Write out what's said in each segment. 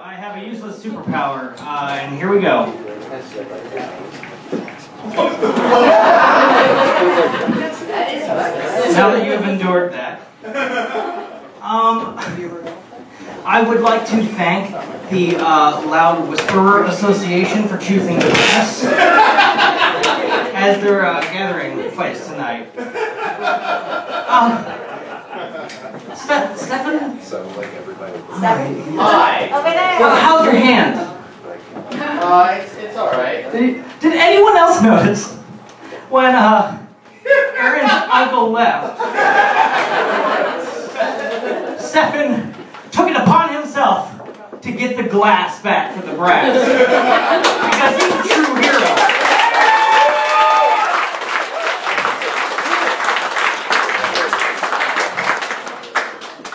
I have a useless superpower, and here we go. Now that you have endured that, I would like to thank the Loud Whisperer Association for choosing the press as their gathering place tonight. Stefan? Sounds like everybody. Hi. Over there. How's your hand? It's alright. Did anyone else notice when Aaron's uncle left, Stefan took it upon himself to get the glass back for the brass because he's a true hero.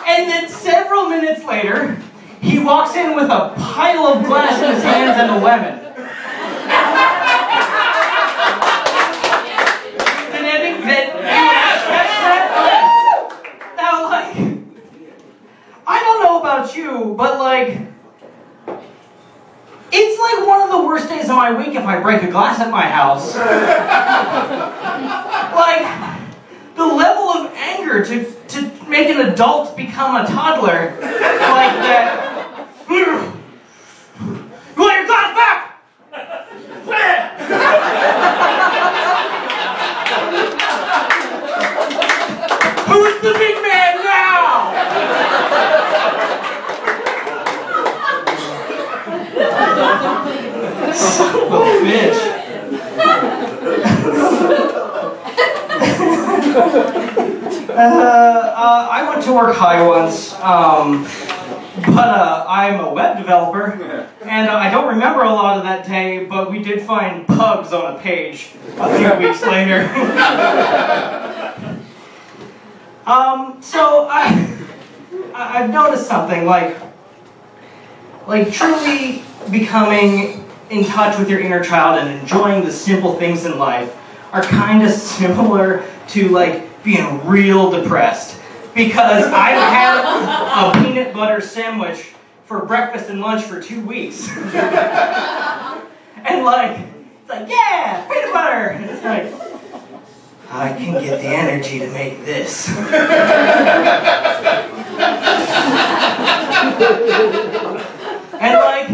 And then several minutes later, he walks in with a pile of glass in his hands and a lemon. Did anyone else catch that? Now, like, I don't know about you, but like, it's like one of the worst days of my week if I break a glass at my house. Like, the level of anger to make an adult become a toddler, like that. You want your glass back? Who's the big man now? Son of a bitch. I went to work high once, but I'm a web developer, and I don't remember a lot of that day, but we did find pugs on a page a few weeks later. So I've noticed something, like truly becoming in touch with your inner child and enjoying the simple things in life are kind of similar to like being real depressed, because I've had a peanut butter sandwich for breakfast and lunch for 2 weeks. And like, it's like, yeah, peanut butter! And it's like, I can get the energy to make this. And like,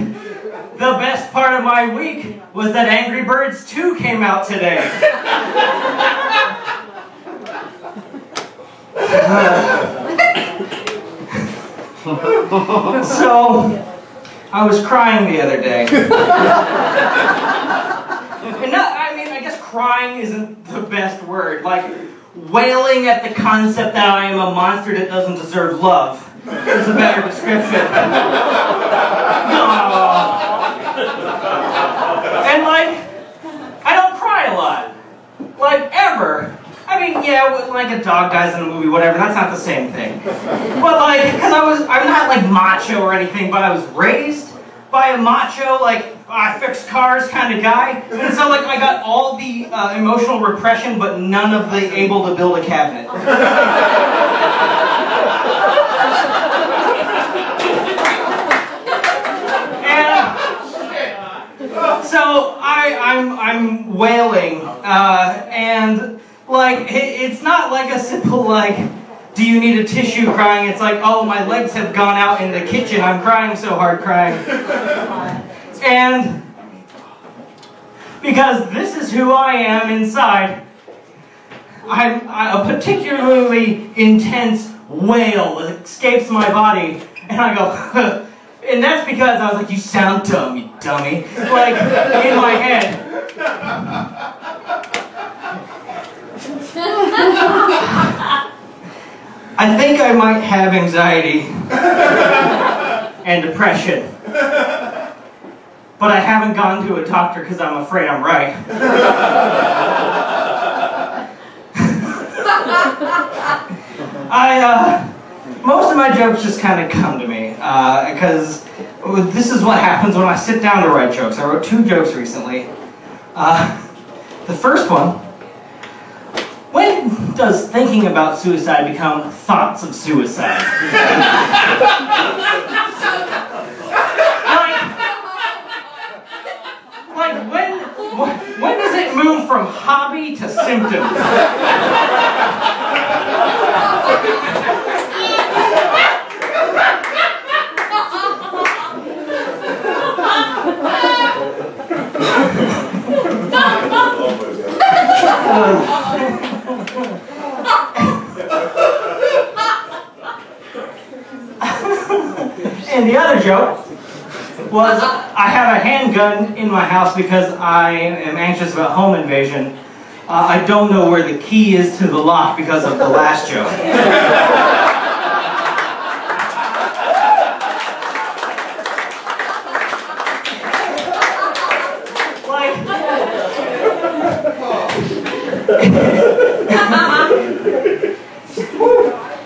the best part of my week was that Angry Birds 2 came out today. So, I was crying the other day. And I guess crying isn't the best word. Like, wailing at the concept that I am a monster that doesn't deserve love is a better description. And like, I don't cry a lot. Like, ever. I mean, yeah, when like a dog dies in a movie, whatever, that's not the same thing. But like, because I'm not like macho or anything, but I was raised by a macho, like, I fix cars kind of guy. And so like, I got all the emotional repression, but none of the able to build a cabinet. So I'm wailing, and like it's not like a simple like, do you need a tissue crying? It's like, oh, my legs have gone out in the kitchen. I'm crying so hard crying, and because this is who I am inside, I'm a particularly intense wail that escapes my body, and I go. And that's because I was like, you sound dumb, you dummy. Like, in my head. I think I might have anxiety and depression. But I haven't gone to a doctor because I'm afraid I'm right. Most of my jokes just kind of come to me, because this is what happens when I sit down to write jokes. I wrote 2 jokes recently. The first one, when does thinking about suicide become thoughts of suicide? hobby to symptoms. And the other joke was I have a handgun in my house because I am anxious about home invasion. I don't know where the key is to the lock because of the last joke.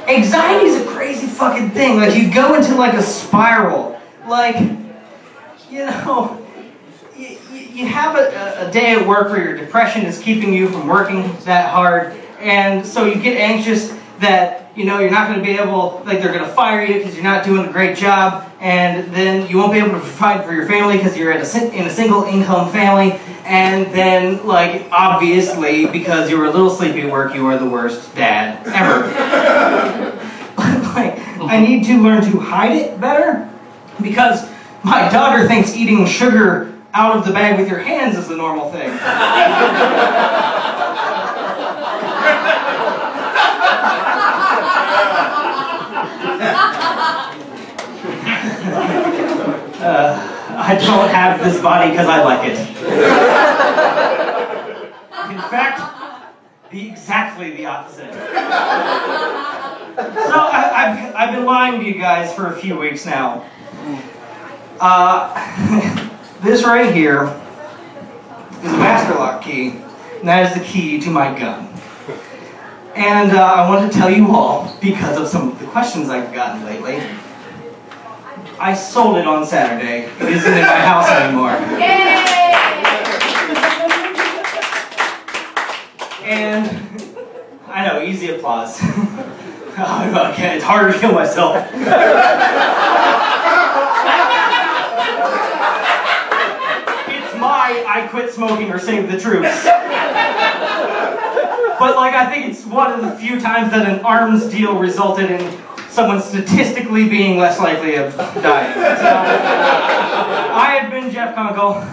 Anxiety is a crazy fucking thing. Like, you go into like a spiral. Like, you know, you have a day at work where your depression is keeping you from working that hard, and so you get anxious that, you know, you're not going to be able, like, they're going to fire you because you're not doing a great job, and then you won't be able to provide for your family because you're in a single income family, and then, like, obviously, because you were a little sleepy at work, you are the worst dad ever. Like, I need to learn to hide it better because my daughter thinks eating sugar out of the bag with your hands is the normal thing. I don't have this body because I like it. In fact, exactly the opposite. So I've been lying to you guys for a few weeks now. This right here is a master lock key, and that is the key to my gun. And I want to tell you all, because of some of the questions I've gotten lately, I sold it on Saturday. It isn't in my house anymore. Yay! And I know, easy applause. Oh, okay, it's harder to kill myself. It's my I quit smoking or save the troops. But, like, I think it's one of the few times that an arms deal resulted in someone statistically being less likely of dying. So, I have been Jeff Kunkel.